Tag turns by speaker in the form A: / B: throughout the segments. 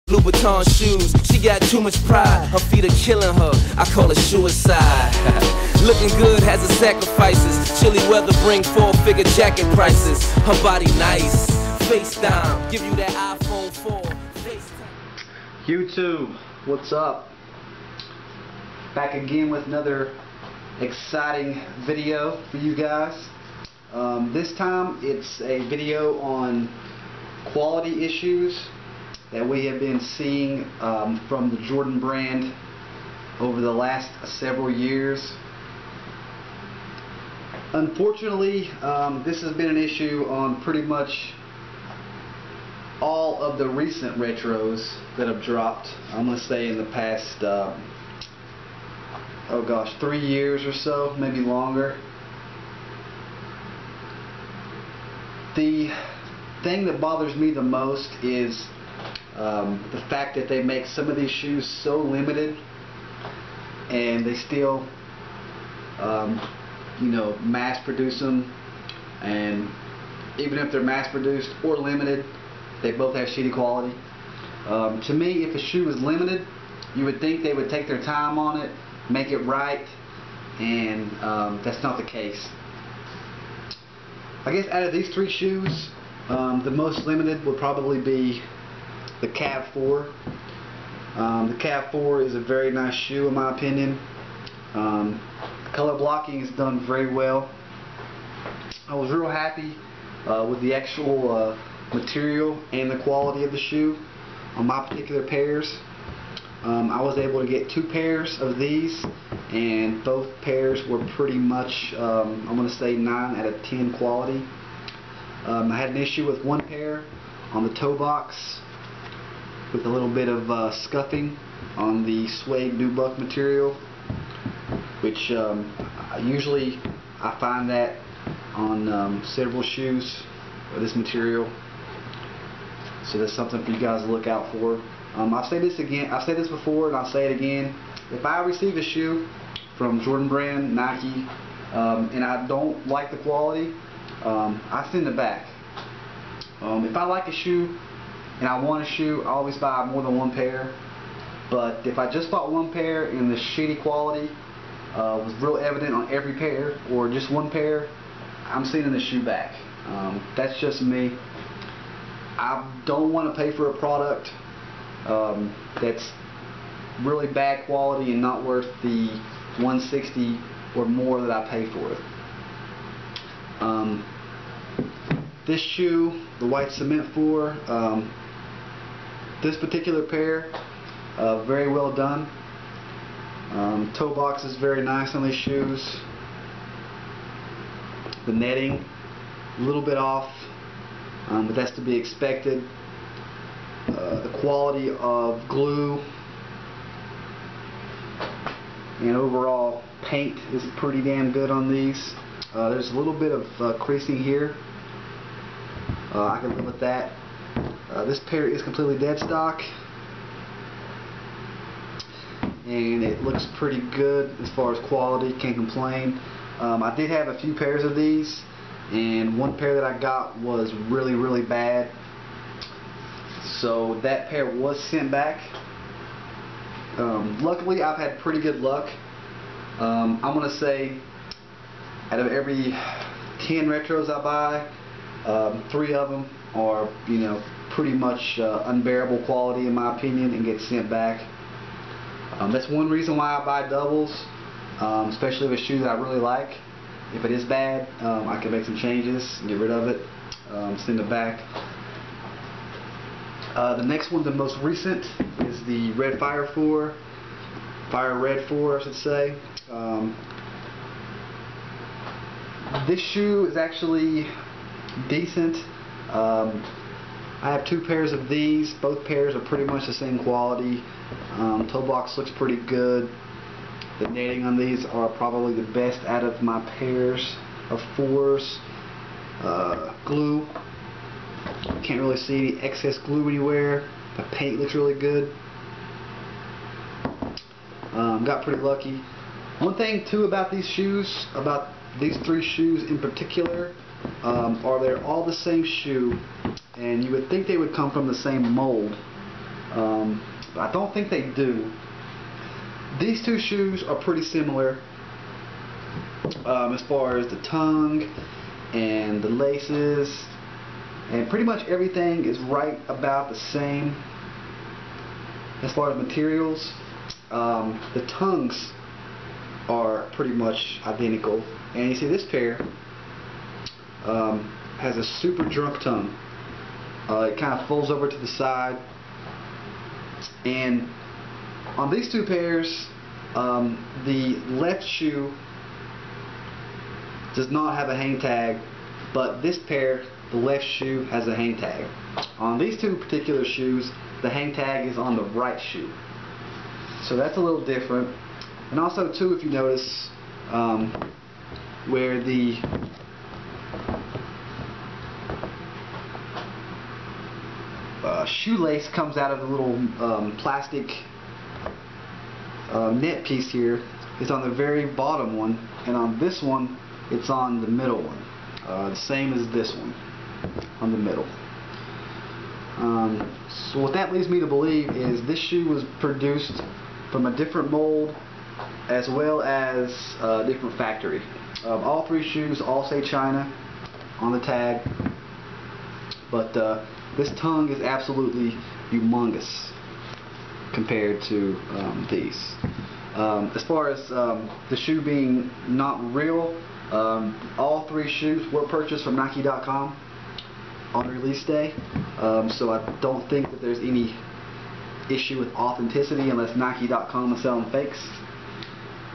A: Louboutin shoes, she got too much pride. Her feet are killing her, I call it suicide. Looking good has its sacrifices. Chilly weather bring four-figure jacket prices. Her body nice, FaceTime, give you that iPhone 4. FaceTime.
B: YouTube, what's up? Back again with another exciting video for you guys. This time it's a video on quality issues that we have been seeing from the Jordan brand over the last several years. Unfortunately, this has been an issue on pretty much all of the recent retros that have dropped. I'm going to say in the past, 3 years or so, maybe longer. The thing that bothers me the most is the fact that they make some of these shoes so limited, and they still mass produce them. And even if they're mass produced or limited, they both have shitty quality. To me, if a shoe is limited, you would think they would take their time on it, make it right, and that's not the case. I guess out of these three shoes, the most limited would probably be the Cav 4. The Cav 4 is a very nice shoe in my opinion. The color blocking is done very well. I was real happy with the actual material and the quality of the shoe on my particular pairs. I was able to get 2 pairs of these, and both pairs were pretty much, I'm going to say 9 out of 10 quality. I had an issue with one pair on the toe box with a little bit of scuffing on the suede nubuck material, which usually I find that on several shoes of this material. So that's something for you guys to look out for. I'll say this again. I've said this before, and I'll say it again. If I receive a shoe from Jordan brand, Nike, and I don't like the quality, I send it back. If I like a shoe and I want a shoe, I always buy more than one pair. But if I just bought one pair and the shitty quality was real evident on every pair, or just one pair, I'm sending the shoe back. That's just me. I don't want to pay for a product that's really bad quality and not worth the $160 or more that I pay for it. This shoe, the white cement 4, this particular pair, very well done. Toe box is very nice on these shoes. The netting, a little bit off, but that's to be expected. The quality of glue and overall paint is pretty damn good on these. There's a little bit of creasing here. I can live with that. This pair is completely dead stock, and it looks pretty good as far as quality. Can't complain. I did have a few pairs of these, and one pair that I got was really bad. So that pair was sent back. Luckily, I've had pretty good luck. I'm going to say out of every 10 retros I buy, 3 of them are, pretty much unbearable quality in my opinion and get sent back. That's one reason why I buy doubles, especially with shoes that I really like. If it is bad, I can make some changes and get rid of it, send it back. The next one, the most recent, is the Red Fire 4. Fire Red 4, I should say. This shoe is actually decent. I have 2 pairs of these. Both pairs are pretty much the same quality. Toe box looks pretty good. The netting on these are probably the best out of my pairs of 4s. Glue. Can't really see any excess glue anywhere. The paint looks really good. Got pretty lucky. One thing too about these shoes, about these 3 shoes in particular, are they're all the same shoe, and you would think they would come from the same mold, But I don't think they do. These two shoes are pretty similar as far as the tongue and the laces, and pretty much everything is right about the same as far as materials. The tongues are pretty much identical, and you see this pair has a super drunk tongue. It kind of folds over to the side, and on these two pairs, the left shoe does not have a hang tag, but this pair, the left shoe, has a hang tag. On these two particular shoes, the hang tag is on the right shoe, so that's a little different. And also too, if you notice, where the shoelace comes out of the little plastic net piece here, is on the very bottom one, and on this one it's on the middle one, the same as this one on the middle. So what that leads me to believe is this shoe was produced from a different mold as well as a different factory. All three shoes all say China on the tag, but this tongue is absolutely humongous compared to these. As far as the shoe being not real, all three shoes were purchased from Nike.com on release day, so I don't think that there's any issue with authenticity unless Nike.com is selling fakes.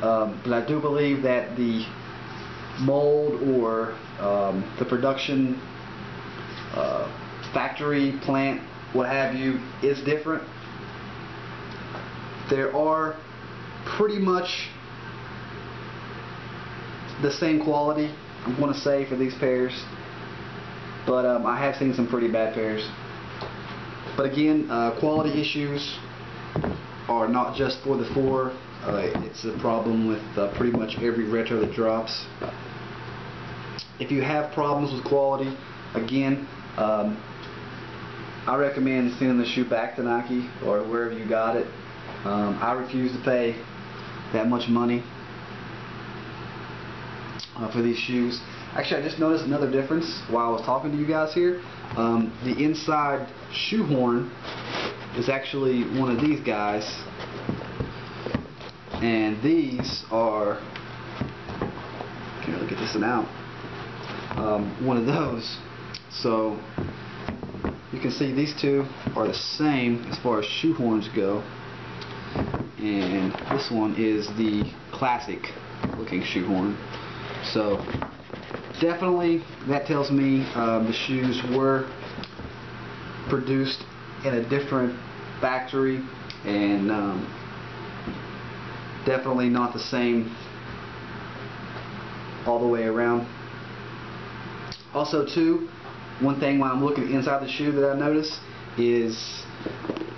B: But I do believe that the mold or the production factory, plant, what have you, is different. There are pretty much the same quality, I'm going to say, for these pairs, but I have seen some pretty bad pairs. But again, quality issues are not just for the four. It's a problem with pretty much every retro that drops. If you have problems with quality, again, I recommend sending the shoe back to Nike or wherever you got it. I refuse to pay that much money for these shoes. Actually, I just noticed another difference while I was talking to you guys here. The inside shoe horn is actually one of these guys, and these are, can't really get this one out, one of those. So you can see these two are the same as far as shoe horns go, and this one is the classic looking shoe horn. So definitely that tells me the shoes were produced in a different factory, and definitely not the same all the way around. Also too, one thing when I'm looking inside the shoe that I notice is,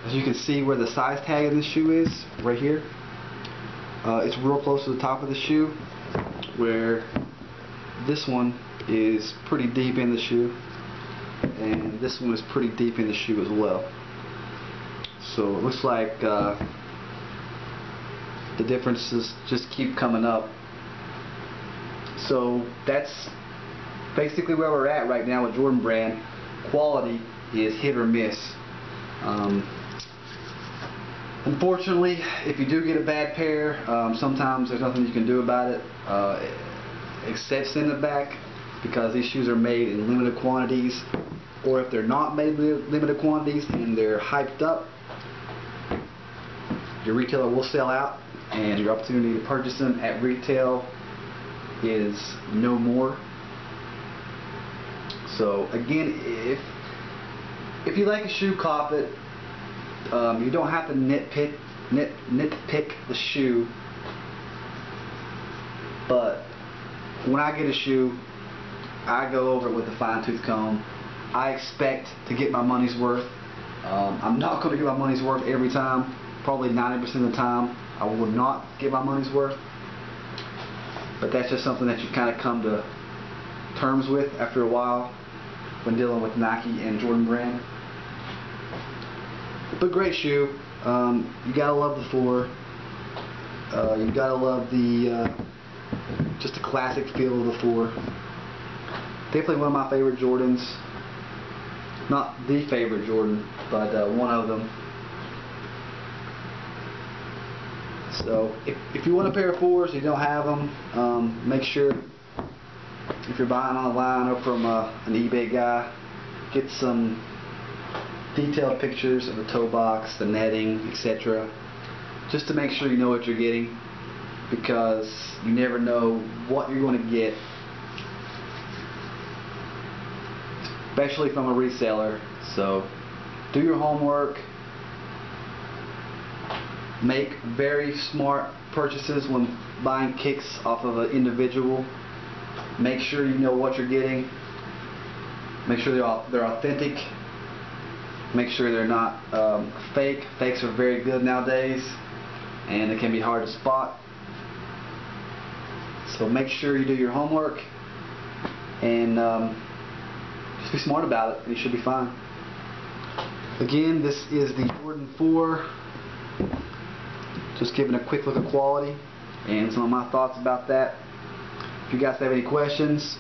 B: as you can see where the size tag of this shoe is, right here, it's real close to the top of the shoe, where this one is pretty deep in the shoe, and this one is pretty deep in the shoe as well. So it looks like the differences just keep coming up. So that's basically where we're at right now with Jordan Brand. Quality is hit or miss. Unfortunately, if you do get a bad pair, sometimes there's nothing you can do about it except send it back, because these shoes are made in limited quantities, or if they're not made in limited quantities and they're hyped up, your retailer will sell out, and your opportunity to purchase them at retail is no more. So again, if you like a shoe, cop it. You don't have to nitpick the shoe, but when I get a shoe, I go over it with a fine-tooth comb. I expect to get my money's worth. I'm not going to get my money's worth every time. Probably 90% of the time I will not get my money's worth, but that's just something that you kind of come to terms with after a while when dealing with Nike and Jordan Brand. But great shoe. You gotta love the 4. You gotta love the just the classic feel of the 4. Definitely one of my favorite Jordans. Not the favorite Jordan, but one of them. So if you want a pair of 4s and you don't have them, make sure if you're buying online or from an eBay guy, get some detailed pictures of the toe box, the netting, etc. just to make sure you know what you're getting, because you never know what you're going to get, especially from a reseller. So do your homework, make very smart purchases when buying kicks off of an individual. Make sure you know what you're getting, make sure they're authentic, make sure they're not fake. Fakes are very good nowadays and it can be hard to spot. So make sure you do your homework and just be smart about it and you should be fine. Again, this is the Jordan 4. Just giving a quick look at quality and some of my thoughts about that. If you guys have any questions,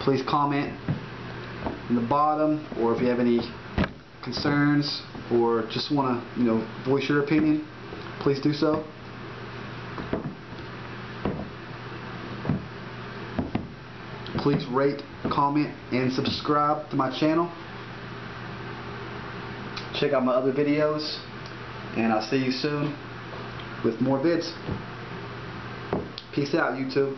B: please comment in the bottom, or if you have any concerns or just want to voice your opinion, please do so. Please rate, comment, and subscribe to my channel. Check out my other videos, and I'll see you soon with more vids. Peace out, YouTube.